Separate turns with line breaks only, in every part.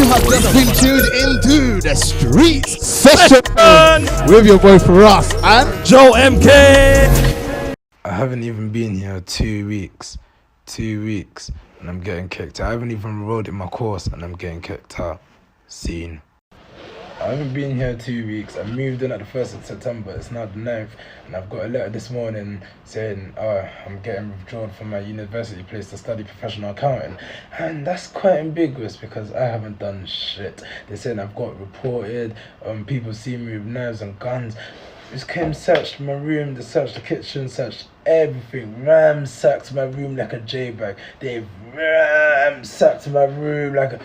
have just been tuned into the Streets Session with your boy Firahs and
Joe MK.
I haven't even been here 2 weeks, and I'm getting kicked out. I haven't even enrolled in my course and I'm getting kicked out. Scene. I haven't been here 2 weeks. I moved in at the 1st of September. It's now the 9th, and I've got a letter this morning saying, I'm getting withdrawn from my university place to study professional accounting. And that's quite ambiguous because I haven't done shit. They're saying I've got reported, people see me with knives and guns. Just came, searched my room, they searched the kitchen, searched everything, ransacked my room like a J-bag. They've ransacked my room like a,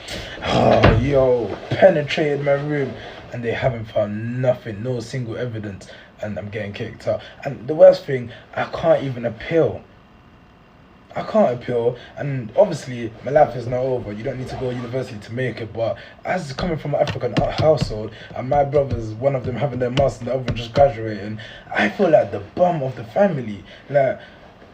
penetrated my room, and they haven't found nothing, no single evidence, and I'm getting kicked out. And the worst thing, I can't even appeal. And obviously my life is not over. You don't need to go to university to make it, but as coming from an African household, and my brothers, one of them having their master's and the other one just graduating, I feel like the bum of the family. Like,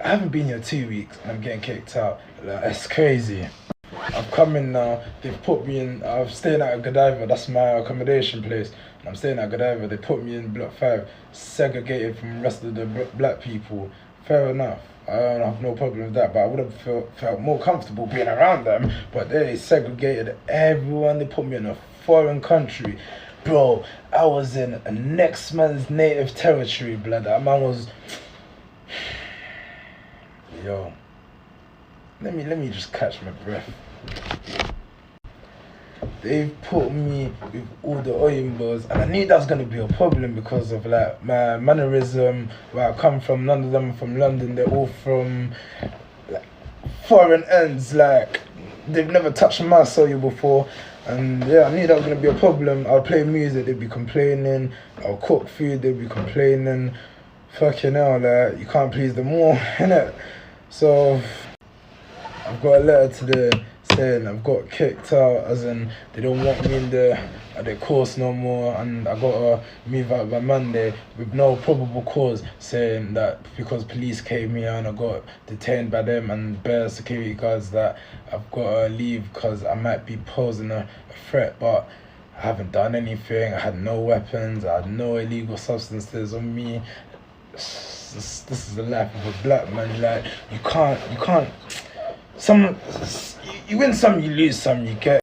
I haven't been here 2 weeks and I'm getting kicked out. Like, it's crazy. I've come in now, they've put me in, I'm staying at Godiva, that's my accommodation place. I'm staying at Godiva, they put me in block 5, segregated from the rest of the black people. Fair enough. I don't have no problem with that, but I would have felt more comfortable being around them. But they segregated everyone. They put me in a foreign country. Bro, I was in a next man's native territory, blood. That man was... Yo. Let me just catch my breath. They've put me with all the Oyimbos, and I knew that was going to be a problem because of like my mannerism, where I come from. None of them are from London, they're all from like foreign ends, like they've never touched my soil before. And yeah, I knew that was going to be a problem. I'll play music, they'd be complaining. I'll cook food, they'd be complaining. Fucking hell, like, you can't please them all, innit? So I've got a letter today saying I've got kicked out, as in they don't want me in the course no more, and I gotta move out by Monday with no probable cause, saying that because police came here and I got detained by them and bare security guards that I've gotta leave because I might be posing a threat. But I haven't done anything. I had no weapons, I had no illegal substances on me. This is the life of a black man. Like, you can't you win some, you lose some, you get.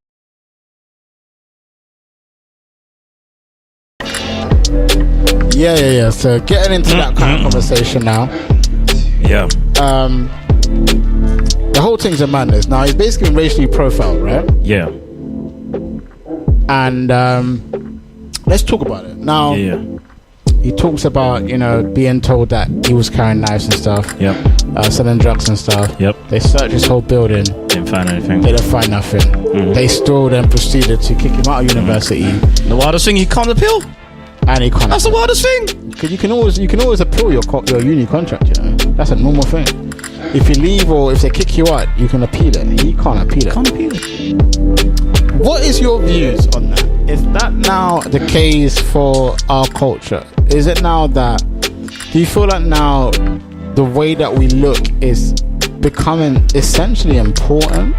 Yeah. So getting into that kind of conversation now.
Yeah.
The whole thing's a madness. Now, he's basically racially profiled, right?
Yeah.
And let's talk about it now.
Yeah.
He talks about, being told that he was carrying knives and stuff.
Yep.
Selling drugs and stuff.
Yep.
They searched his whole building.
Didn't find anything.
They didn't find nothing.
Mm-hmm.
They still then proceeded to kick him out of university.
The wildest thing, he can't appeal.
And he can't.
That's the wildest thing.
Because you can always appeal your uni contract. That's a normal thing. If you leave or if they kick you out, you can appeal it. He can't appeal it. What is your views on that? Is that now the case for our culture? Is it now that, do you feel like now the way that we look is becoming essentially important?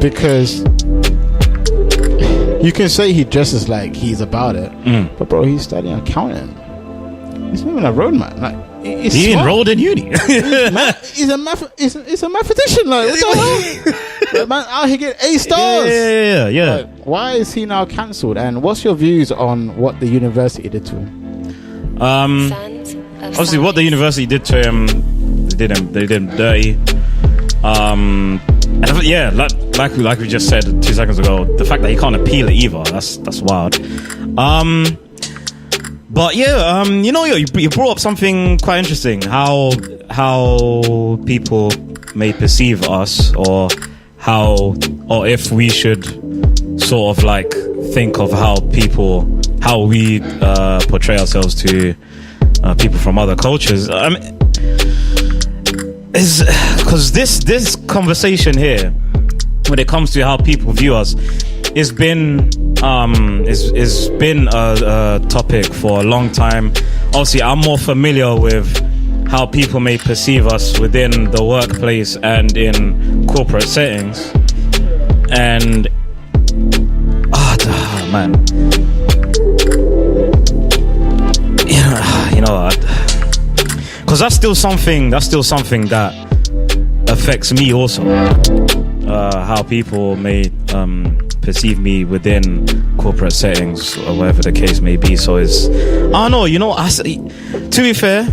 Because you can say he dresses like he's about it, but bro, he's studying accounting. He's not even a roadman. Like,
he enrolled in uni.
He's a mathematician. Like, what the hell? Like, man, out here get A stars.
Yeah.
Like, why is he now cancelled? And what's your views on what the university did to him?
Obviously, what the university did to him, they did him dirty. And yeah, like we just said 2 seconds ago, the fact that he can't appeal it either, that's wild. But yeah, you brought up something quite interesting. How people may perceive us, or if we should sort of like think of how we portray ourselves to people from other cultures. Because this conversation here, when it comes to how people view us, it's been a topic for a long time. Obviously, I'm more familiar with how people may perceive us within the workplace and in corporate settings, and man. You know, because that's still something that affects me also. How people may perceive me within corporate settings or whatever the case may be. So it's, I don't know. You know, to be fair,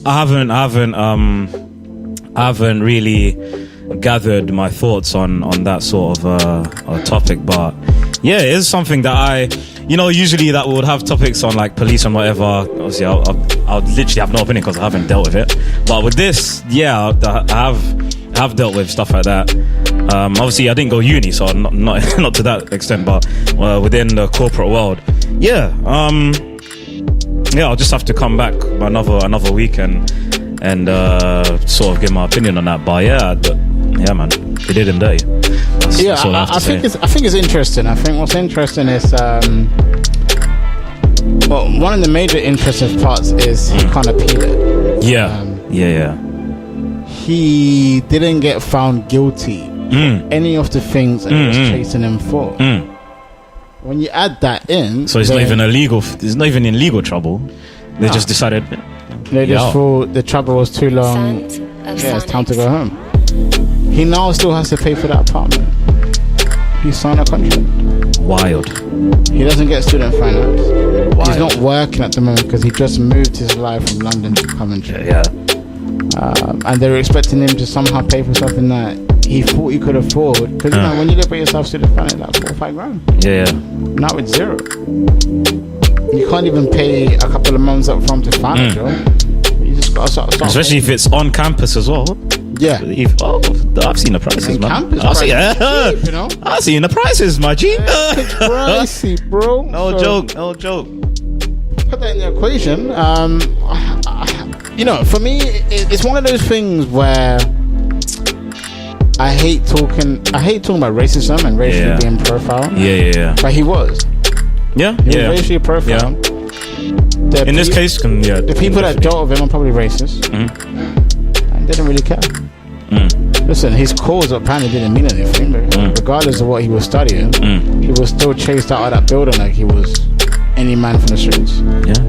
I haven't really gathered my thoughts on that sort of a topic, but yeah, it is something that usually that would have topics on like police and whatever. Obviously, I'll literally have no opinion because I haven't dealt with it. But with this, yeah, I have dealt with stuff like that. Obviously, I didn't go uni, so not to that extent. But within the corporate world, yeah, I'll just have to come back another week and sort of give my opinion on that. But yeah, man, they did him dirty. That's all I think it's interesting. I think what's interesting is one of the major interesting parts is he can't appeal it. Yeah. He didn't get found guilty of any of the things that he was chasing him for. When you add that in, so it's not even illegal. It's not even in legal trouble. They just decided.
They just thought the trouble was too long. Yeah, it's time to go home. He now still has to pay for that apartment. He signed a contract.
Wild.
He doesn't get student finance. Wild. He's not working at the moment because he just moved his life from London to Coventry.
Yeah.
And they were expecting him to somehow pay for something that he thought he could afford. Because when you look at yourself, student finance, like 4 or 5 grand.
Yeah.
Now it's 0. You can't even pay a couple of months up front to find a job. You just gotta start.
Especially if it's on campus as well.
Yeah.
I've seen the prices, man. I've seen the prices, my G.
It's pricey, bro.
No joke.
Put that in the equation. For me, it's one of those things where I hate talking about racism and racially being profiled.
Yeah.
But he was.
Yeah.
He was racially profiled.
Yeah. In this case,
the people that dealt with him are probably racist. And didn't really care. Listen, his cause apparently didn't mean anything, but regardless of what he was studying, he was still chased out of that building like he was any man from the streets.
Yeah.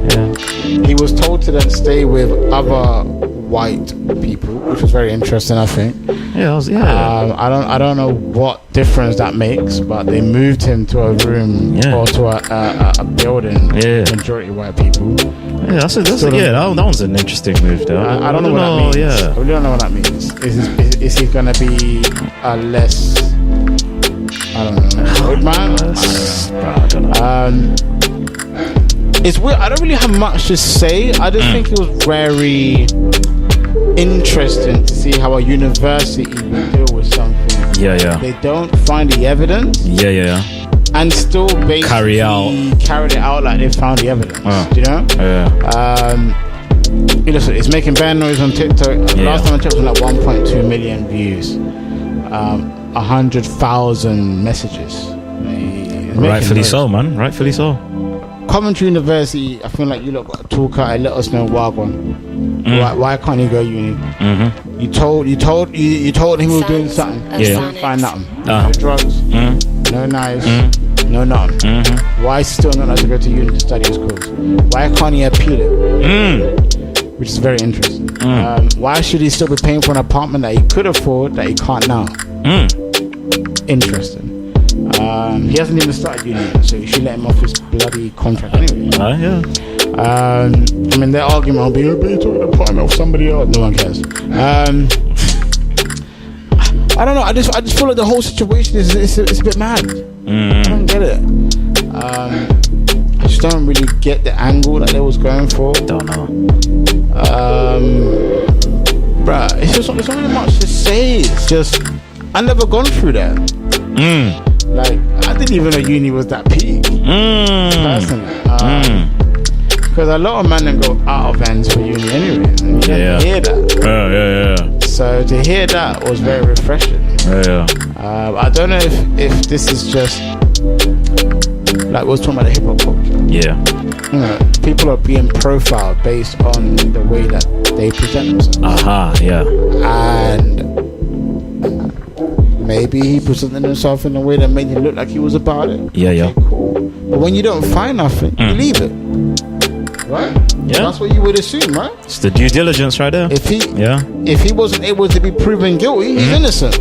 He was told to then stay with other white people, which was very interesting, I think. I don't know what difference that makes, but they moved him to a room or to a building. Majority white people.
Yeah, that one's an interesting move, though.
I don't know what that means.
Yeah.
I really don't know what that means. Is he gonna be a less? I don't know. Old man.
I don't know.
It's weird. I don't really have much to say. I just think it was very interesting to see how a university would deal with something.
Yeah.
They don't find the evidence.
Yeah.
And still basically carried it out like they found the evidence. Do you know?
Yeah.
Listen, it's making bad noise on TikTok. Last time I checked, it was like 1.2 million views, 100,000 messages.
Rightfully so, man. Rightfully so.
Coventry University, I feel like you lot got to talk out and let us know why can't he go uni? You told him he was doing something. Didn't find nothing. No drugs, no knives, no nothing. Why is he still not allowed to go to uni to study his course? Why can't he appeal it? Which is very interesting. Why should he still be paying for an apartment that he could afford that he can't now? Interesting. He hasn't even started uni yet, so you should let him off his bloody contract anyway. I mean, their argument will be, you're talking about apartment of somebody else. No one cares. I don't know. I just feel like the whole situation is it's a bit mad. I don't get it. I just don't really get the angle that they was going for.
Don't know.
Bruh, it's not really much to say. It's just I never gone through that. Like, I didn't even know uni was that peak. Personally. Because a lot of men then go out of ends for uni anyway. And you don't hear that. So to hear that was very refreshing. I don't know if this is just like we was talking about the hip hop culture. People are being profiled based on the way that they present themselves. And maybe he presented himself in a way that made him look like he was about it.
Okay,
cool. But when you don't find nothing, you leave it. Right?
Yeah.
That's what you would assume, right?
It's the due diligence right there.
If he wasn't able to be proven guilty, he's innocent.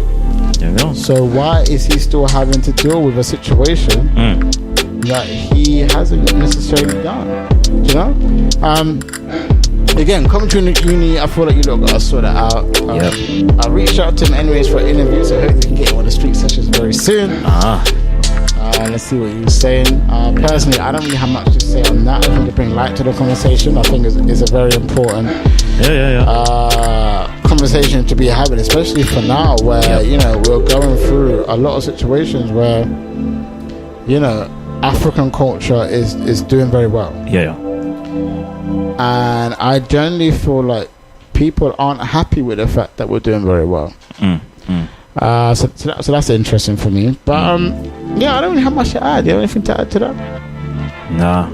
There you go.
So why is he still having to deal with a situation that he hasn't necessarily done? Do you know? Again, Coventry Uni, I feel like you lot got to sort that out. I reached out to him anyways for an interview, so hopefully we can get him on the street sessions very soon. Let's see what he was saying. Personally, I don't really have much to say on that. I think to bring light to the conversation, I think is a very important conversation to be having, especially for now, where you know we're going through a lot of situations where you know African culture is doing very well. And I generally feel like people aren't happy with the fact that we're doing very well. So that's interesting for me. But I don't really have much to add. Do you have anything to add to that?
Nah.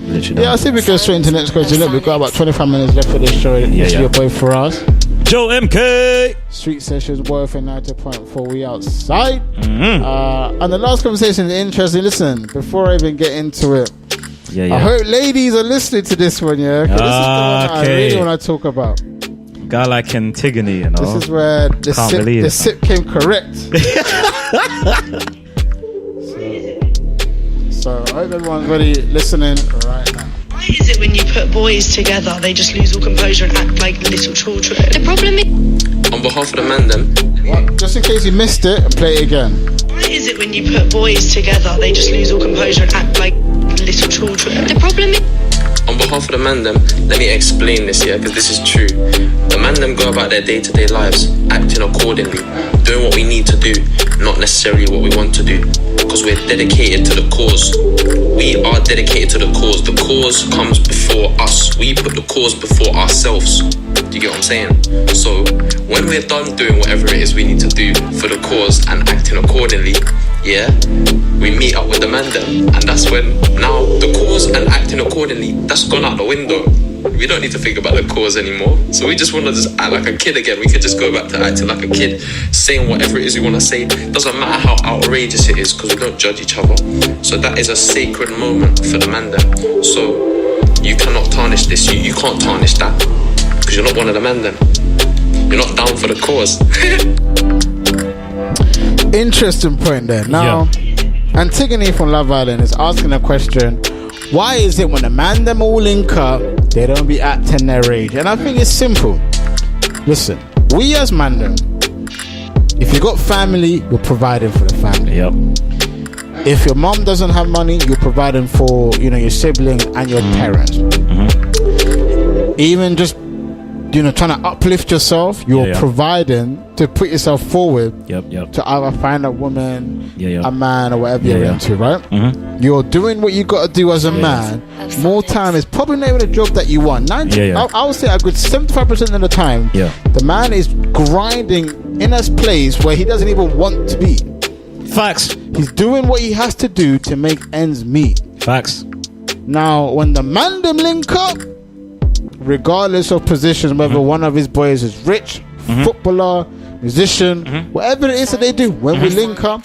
Literally.
Yeah, I see we go straight into the next question. Look, we've got about 25 minutes left for this show. This is your boy Firahs
Joe MK.
Street Sessions, Worth and 90.4. We outside. And the last conversation is interesting. Listen, before I even get into it, I hope ladies are listening to this one, yeah? 'Cause this is the one I really want to talk about.
Guy like Antigoni, you know.
This is where the sip came correct. So I hope everyone's ready listening right now.
Why is it when you put boys together, they just lose all composure and act like little children? The problem is...
On behalf of the man then...
Just in case you missed it, play it again.
Why is it when you put boys together, they just lose all composure and act like little children? The problem is...
On behalf of the man them, let me explain this here, because this is true. The man them go about their day-to-day lives, acting accordingly, doing what we need to do, not necessarily what we want to do, because we're dedicated to the cause. We are dedicated to the cause. The cause comes before us. We put the cause before ourselves. Do you get what I'm saying? So when we're done doing whatever it is we need to do for the cause and acting accordingly, we meet up with the man them, and that's when now the cause and acting accordingly, that's gone out the window. We don't need to think about the cause anymore. So we just want to just act like a kid again. We could just go back to acting like a kid, saying whatever it is we want to say. Doesn't matter how outrageous it is, because we don't judge each other. So that is a sacred moment for the man them. So you cannot tarnish this. You can't tarnish that, because you're not one of the men then. You're not down for the cause.
Interesting point there. Now, Antigoni from Love Island is asking a question: why is it when the man them all link up, they don't be acting their age? And I think it's simple. Listen, we as man them, if you got family, you're providing for the family. If your mom doesn't have money, you're providing for your siblings and your parents. Even just trying to uplift yourself, you're providing to put yourself forward to either find a woman, a man, or whatever you're into, right? You're doing what you got to do as a man. More time is probably not even a job that you want. I would say a good 75% of the time, the man is grinding in a place where he doesn't even want to be.
Facts.
He's doing what he has to do to make ends meet.
Facts.
Now, when the man them link up, regardless of positions, whether one of his boys is rich, footballer, musician, whatever it is that they do, when we link up,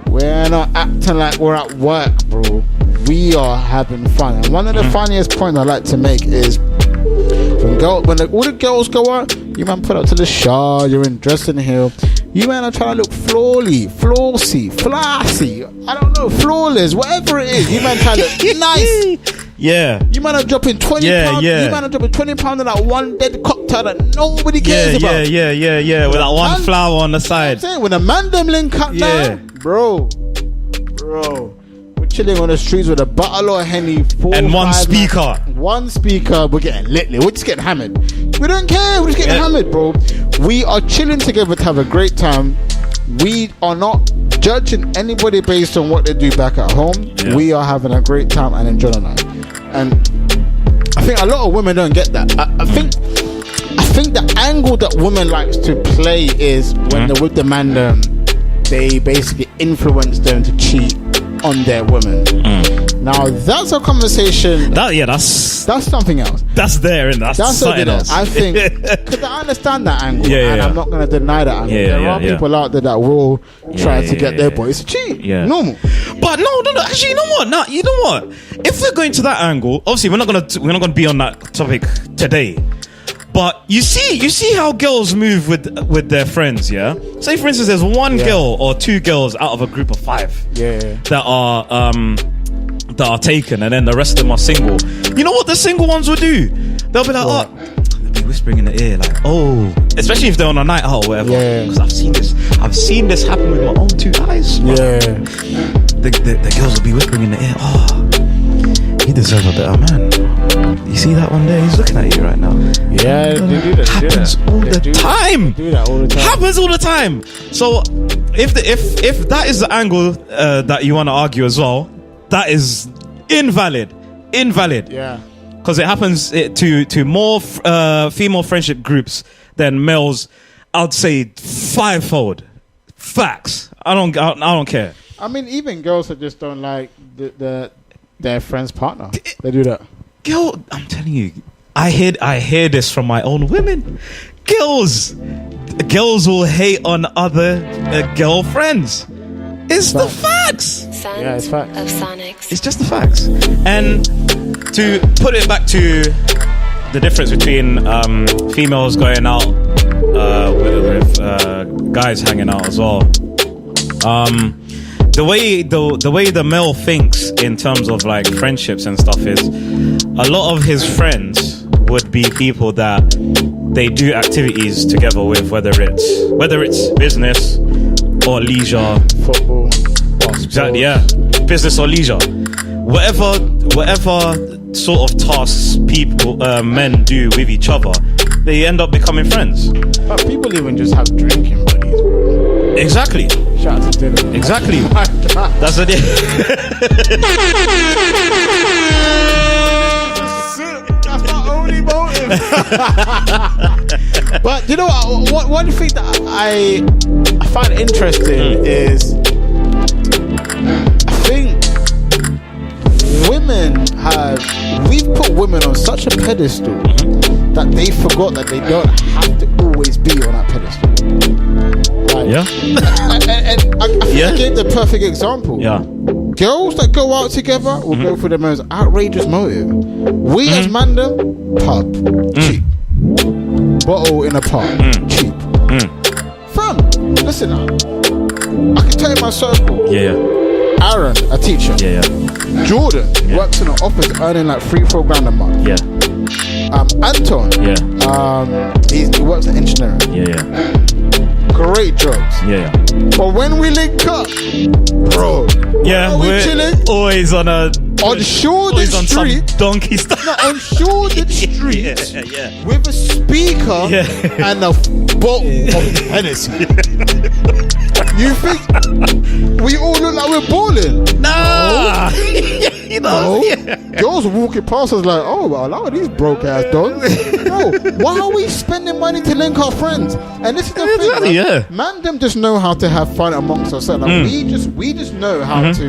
we're not acting like we're at work, bro. We are having fun. And one of the funniest points I like to make is when all the girls go out, you man put up to the show, you're in dressing heel, you man are trying to look flossy, I don't know, flawless, whatever it is, you man trying to look nice. You man are dropping 20 pounds. You man are dropping 20 pounds on that one dead cocktail that nobody cares about.
With that one flower on the side.
When the man them link up now, bro, we're chilling on the streets with a bottle of Henny,
and one speaker.
We're getting lit. We're just getting hammered. We don't care. We're just getting hammered, bro. We are chilling together to have a great time. We are not judging anybody based on what they do back at home. We are having a great time and enjoying the night. And I think a lot of women don't get that. I think the angle that women likes to play is when they're with the man, they basically influence them to cheat on their women. Now that's a conversation. That's something else.
That's there, and that's something else.
I think because I understand that angle, and I'm not going to deny that angle. There are people out there that will try to get their boys to cheat. Normal.
But But no. Actually, you know what? No, you know what? If we're going to that angle, obviously we're not gonna be on that topic today. But you see how girls move with their friends, yeah? Say for instance, there's one girl or two girls out of a group of 5 that are taken, and then the rest of them are single. You know what the single ones will do? They'll be like, they'll be whispering in the ear, like, oh, especially if they're on a night out or whatever. Because I've seen this happen with my own 2 eyes. The girls will be whispering in the ear, oh, he deserves a better man. You see that one there? He's looking at you right now.
Yeah, they do that.
Happens all the time.
They do that all the time.
Happens all the time. So if that is the angle that you want to argue as well, that is invalid.
Yeah.
Because it happens to more female friendship groups than males. I'd say 5-fold. Facts. I don't care.
I mean, even girls that just don't like their friend's partner, they do that.
Girl, I'm telling you, I hear this from my own women. Girls will hate on other girlfriends. It's the facts.
Yeah, it's facts.
Of Sonics.
It's just the facts. And to put it back to the difference between females going out with guys hanging out as well. The way the male thinks in terms of like friendships and stuff is a lot of his friends would be people that they do activities together with, whether it's business or leisure,
Football,
exactly, yeah, business or leisure, whatever sort of tasks men do with each other, they end up becoming friends.
But people even just have drinking buddies, bro.
Exactly.
Shout out to Dylan.
Exactly.
Oh my God.
That's it.
That's my only motive. But you know what? One thing that I find interesting is I think we've put women on such a pedestal that they forgot that they don't have to always be on that pedestal. Like,
Yeah.
and I gave the perfect example.
Yeah.
Girls that go out together will go for the most outrageous motive. We as mandem, pub, cheap. Bottle in a pub, cheap. Fam, listen, I can tell you my circle.
Yeah.
Aaron, a teacher.
Yeah.
Jordan works in an office earning like $3-4 grand a month.
Yeah.
Anton, he works in engineering.
Yeah.
Great jobs.
Yeah.
But when we link up, bro,
Yeah.
we're chilling
always on a
on Shoreditch
always on
Street.
some donkey stuff.
No, on Shoreditch Street
Yeah.
with a speaker and a bottle of Hennessy. You think we all look like we're balling?
Nah. You know.
Girls walking past us like, oh, well, a lot of these broke ass dogs. Bro, why are we spending money to link our friends? And this is the thing, right? Man, them just know how to have fun amongst ourselves. Like, we just know how to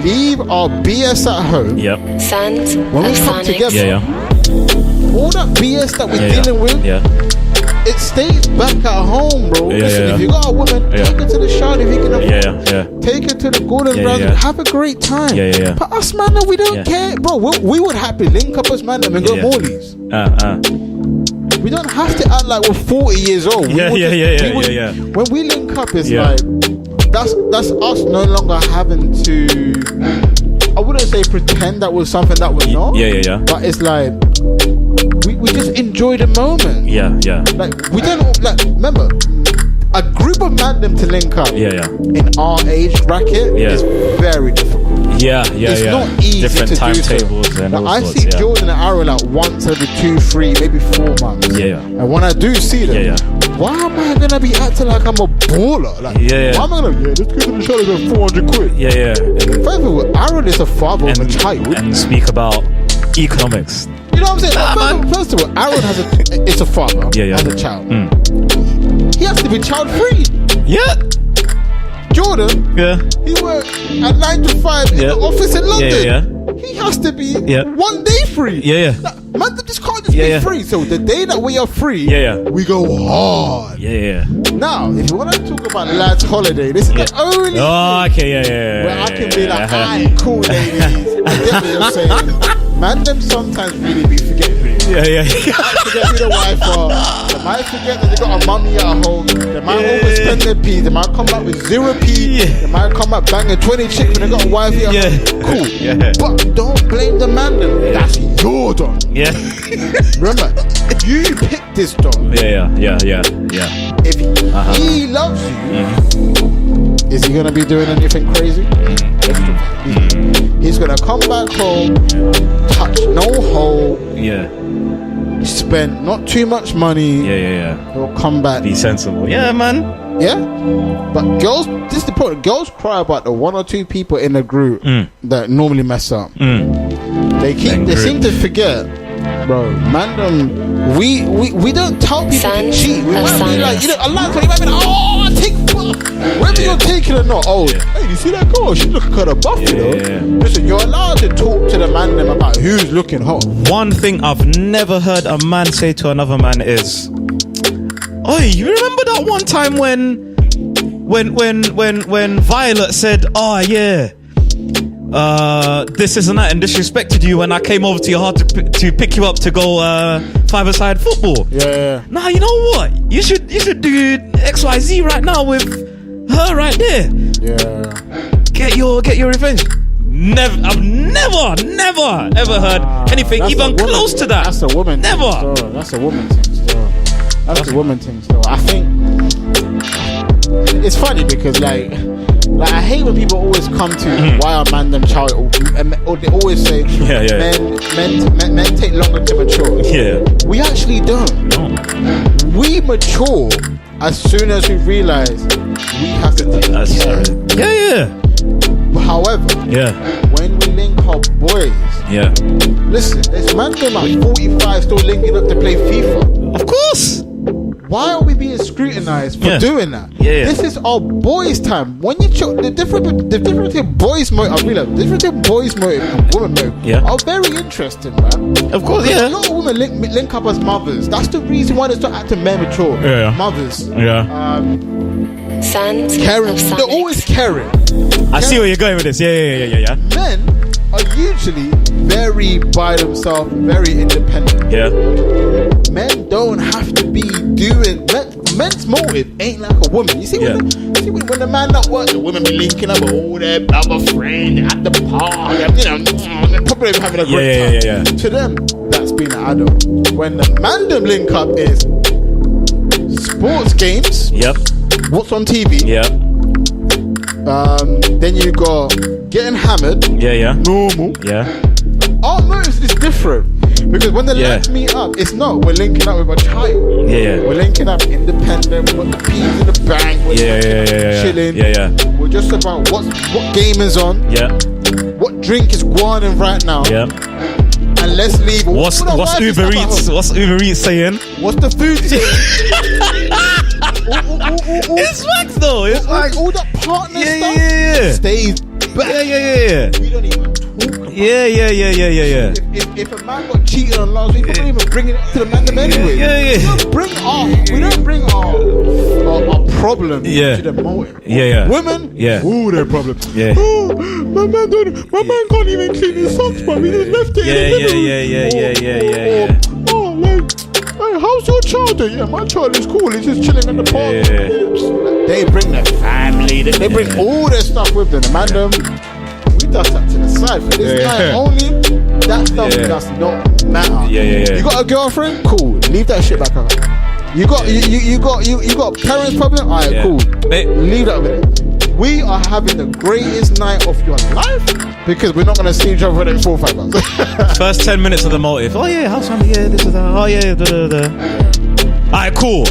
leave our BS at home.
Yep.
Sons
When we
of
come
Sonics.
together, all that BS that we're dealing with, it stays back at home, bro. Listen, if you got a woman, take her to the shower if you can afford. Take her to the Golden Grounds and have a great time. But us, man, we don't care, bro. We would happily link up as man and go Morley's. We don't have to act like we're 40 years old. When we link up, it's like that's us no longer having to. I wouldn't say pretend that was something that was not. But it's like we just enjoy the moment. Like we don't remember a group of man them to link up. In our age bracket is very difficult. It's not easy
different
to
timetables
do so.
and all
I
sorts,
see Jordan and Aaron like once every 2, 3, maybe 4 months. And when I do see them, why am I gonna be acting like I'm a baller? Like, why am I gonna let's go to the show and go 400 quid? First of all, Aaron is a father of a child
and speak about economics.
You know what I'm saying? First of all, Aaron is a father, has a child. He has to be child free. Jordan, he works at 9 to 5 in the office in London. He has to be 1 day free. Like, man, this can't to
Yeah,
be
yeah.
free. So the day that we are free, we go hard.
Yeah.
Now, if you want to talk about lads' holiday, this is the only
Oh,
thing
okay, yeah.
where I can be like, alright, cool, ladies. I get what you're saying. Man, them sometimes really be forgetting.
Yeah.
Forget who the wife are. They might forget that they got a mummy at home. They might overspend their P. They might come back with 0p. They might come back banging 20 chicks when they got a wife at home. Cool. But don't blame the man. That's your don.
Yeah.
Remember, you picked this don.
Yeah.
If he loves you, is he gonna be doing anything crazy? He's gonna come back home, touch no hole. Spend not too much money. He'll come back.
Be sensible. Yeah, man.
Yeah. But girls, this is the point. Girls cry about the one or two people in the group that normally mess up. They seem to forget, bro. Man, we don't tell people to cheat. We might be like, a lot of you might be like, oh, I take whether you're taking or not. Oh, hey, you see that girl? She looking kind of buff, you know. Listen, you're allowed to talk to the man them about who's looking hot.
One thing I've never heard a man say to another man is, "Oi, you remember that one time when Violet said, oh yeah, this isn't that, and disrespected you when I came over to your heart to pick you up to go five-a-side football."
Yeah.
Nah, you know what? You should do XYZ right now with her right there.
Yeah.
Get your revenge. I've never ever heard anything even close to that.
That's a woman.
Never.
That's a woman thing still. That's a woman thing still. I think it's funny because like I hate when people always come to why a man them child, or they always say men take longer to mature. Yeah, we actually don't. No. We mature as soon as we realize we have to take care. Yeah. However, when we link up boys, listen, there's man them like 45 still linking up to play FIFA. Of course. Why are we being scrutinized for doing that? This is our boys' time. When you the difference between boys' motive, I realize the difference between boys' motive and women motive are very interesting, man. Of course, a lot of women link up as mothers. That's the reason why they start acting more mature. Mothers.
Sons.
Caring. They're always caring.
I see where you're going with this. Yeah.
Men are usually very by themselves, very independent. Men don't have to be doing. Men's motive ain't like a woman. You see when the man not work, the women be linking up with all their other friends at the park. They're probably having a great time. To them, that's being an adult. When the man them link up is sports games. What's on TV? Then you got getting hammered. Normal. Our motives is different because when the lads meet up, it's not we're linking up with a child. We're linking up independent. We got the peas in the bank. We're chilling. We're just about what game is on. What drink is going on right now. And let's leave.
What's Uber Eats? What's Uber Eats saying?
What's the food saying?
It's facts though. It's
like all that partner stuff stays back. We don't even talk about it. If a man got cheated on last week, we don't even bring it up to the man anyway. We don't bring our problem to the motive. Women, their problem. My man can't even clean his socks, but we just left it. Hey, how's your child doing? Yeah, my child is cool. He's just chilling in the park. They bring their family. They bring all their stuff with them. Madam, we dust that to the side. For this night only, that stuff does not matter. You got a girlfriend? Cool. Leave that shit back up. You got parents problem? Alright, cool. Leave that with it. We are having the greatest night of your life because we're not going to see each other for the next 4 or 5 months.
First 10 minutes of the motive. Oh yeah, how's family? Yeah, this is that. Oh yeah, Alright, cool.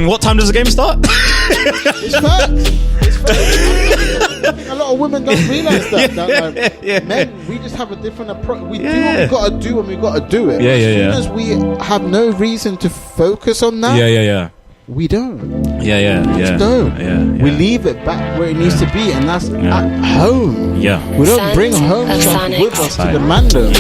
What time does the game start?
It's facts. A lot of women don't realise that men, we just have a different approach. We do what we got to do when we got to do it. As soon as we have no reason to focus on that, We don't.
Yeah.
Don't.
Yeah.
We leave it back where it needs to be, and that's at home.
Yeah.
We don't bring home stuff with us to the mandem.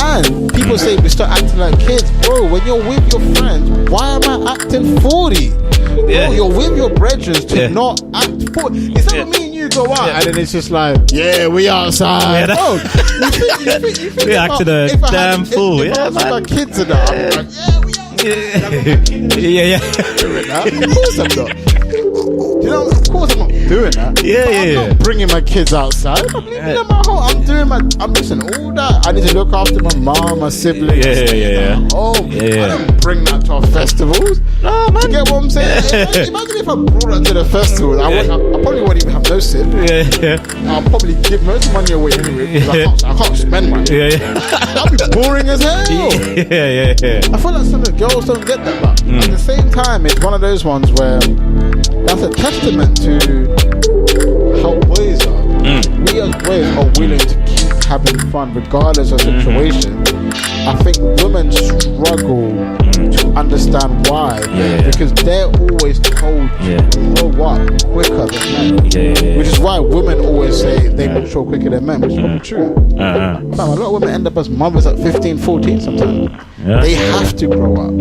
And people say we start acting like kids. Bro, when you're with your friends, why am I acting 40? Bro, you're with your brethren to not act 40. It's not me and you go out and then it's just like, yeah, we outside. Oh, you think
we acted a damn fool.
If I was with my kids and that, I'm like, yeah, we outside.
Yeah.
Of course I'm not. You know, of course I'm not doing that. I'm not bringing my kids outside. I'm leaving them at home. I'm missing all that. I need to look after my mom, my siblings.
Yeah.
I don't bring that to our festivals. No, man. You get what I'm saying? Imagine if I brought that to the festival. I probably wouldn't even have no sip. I'll probably give most money away anyway because I can't spend money. That'd be boring as hell. I feel like some of the girls don't get that, but at the same time, it's one of those ones where that's a testament to how boys are. We as boys are willing to keep having fun regardless of situation. I think women struggle to understand why because they're always told to grow up quicker than men. Which is why women always say they mature quicker than men, which is probably true. A lot of women end up as mothers at 15, 14 sometimes. They have to grow up.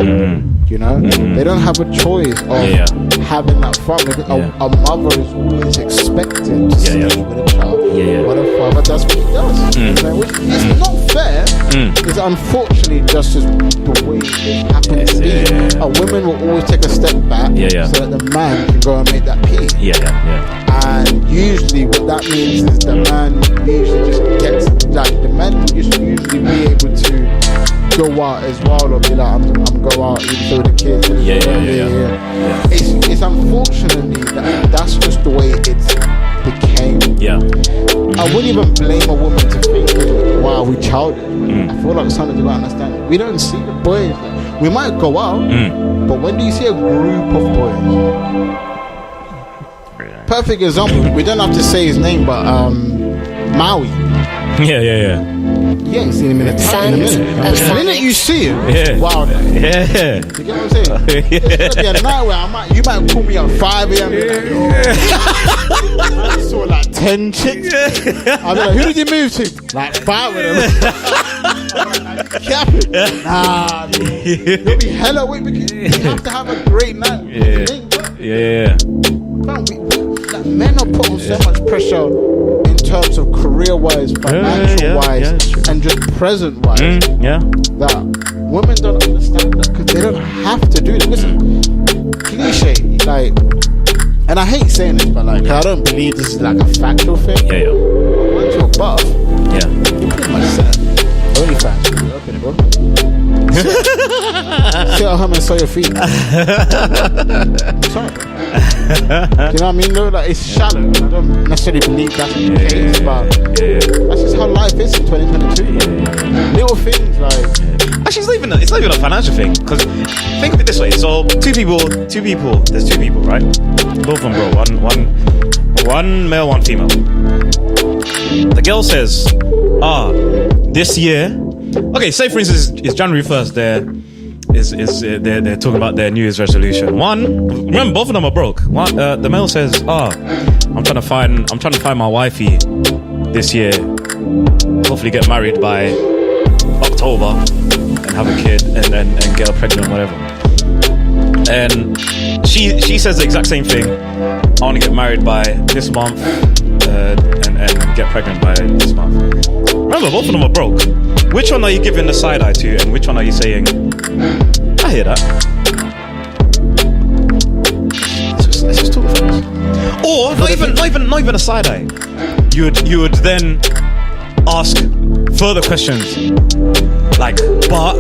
You know, they don't have a choice of having that fun because a mother is always expected to stay with a child. But a father does what he does. Which is not fair. It's unfortunately just as the way it happens to be. Women will always take a step back so that the man can go and make that pee. And usually what that means is the man usually just gets the man will just usually be able to go out as well or be like I'm go out even though the kids It's unfortunately that's just the way it became. I wouldn't even blame a woman to think wow we childish. I feel like something you don't understand. We don't see the boys. We might go out but when do you see a group of boys? Perfect example, we don't have to say his name, but Maui. You ain't seen him in a minute. The minute you see him, it's wild. You get what I'm saying? It's gonna be a night where you might call me at 5 a.m. I saw like 10 chicks. I'll be like, who did you move to? Like 5 of them. Cap it. Nah, you'll be hella weak because you have to have a great night. Men are put on so much pressure in terms of career-wise, financial-wise, and just present-wise. That women don't understand that because they don't have to do it. Listen, cliche, like, and I hate saying this, but like, I don't believe this is like a factual thing. Once you're buff, you're pretty much set. OnlyFans, open it, bro. Sit at home and saw your feet. Sorry, bro. Do you know what I mean? Though, like it's shallow. I don't necessarily believe that's the case, but that's just how life is in 2022. Little things like
actually, it's not even a financial thing. Because think of it this way: so two people. There's two people, right? Both of them, bro. One male, one female. The girl says, this year. Okay, say for instance, it's January 1st. They're talking about their New Year's resolution. Remember, both of them are broke. The male says, I'm trying to find my wifey this year. Hopefully get married by October and have a kid and get her pregnant, whatever. And she says the exact same thing. I want to get married by this month and get pregnant by this month. Remember, both of them are broke. Which one are you giving the side eye to, and which one are you saying, I hear that? Let's just talk about this. Or not even a side eye. You would then ask further questions like, but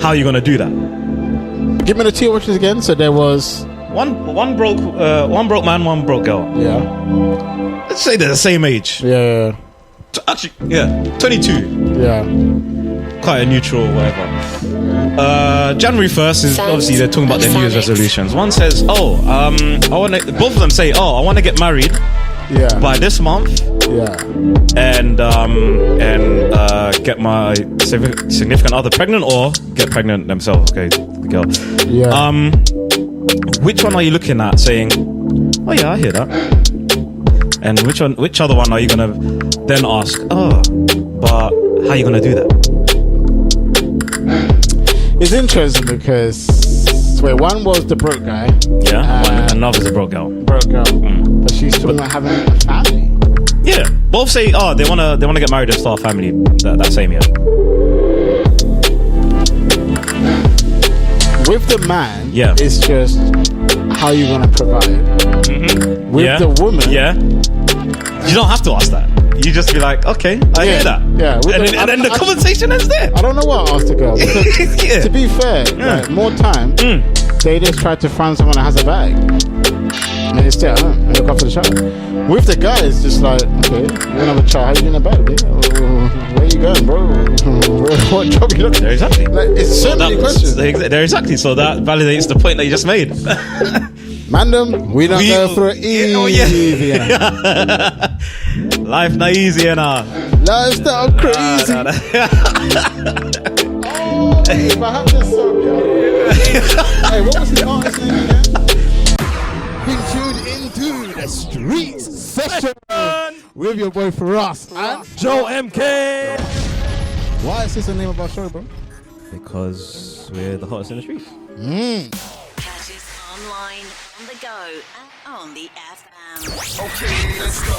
how are you gonna do that?
Give me the two options again. So there was
one broke man, one broke girl. Let's say they're the same age. Actually, 22. Quite a neutral, whatever. January 1st is obviously they're talking about their New Year's resolutions. One says, both of them say, I want to get married by this month. And get my significant other pregnant or get pregnant themselves. Okay, the girl. which one are you looking at saying, oh yeah, I hear that? And which other one are you gonna then ask, oh, but how are you gonna do that?
It's interesting because one was the broke guy.
Yeah, and another's a broke girl.
But she's still not having a family.
Yeah, both say, oh, they wanna get married and start a family that same year.
With the man,
yeah,
it's just how you gonna provide. With the woman,
you don't have to ask that. You just be like, okay, I hear that.
Yeah,
and then the conversation ends there.
I don't know what I asked the girl. Because, to be fair, like, more time, they just try to find someone that has a bag. And they stay at home and look after the child. With the guy, it's just like, okay, you wanna have a child, how you doing about it? Where you going, bro? What job you looking at?
Exactly.
Like, it's so many questions.
Exactly. So that validates the point that you just made.
Mandem, we don't go for it easy.
Life not easy now.
Lifestyle crazy. Oh, if I have this song, yo. Hey, what was the artist's name again? Being tuned into the streets session with your boy Firahs and
Joe MK.
Why is this the name of our show, bro?
Because we're the hottest in the streets.
Catch us online, on the go, and on the FM.
Okay, let's go.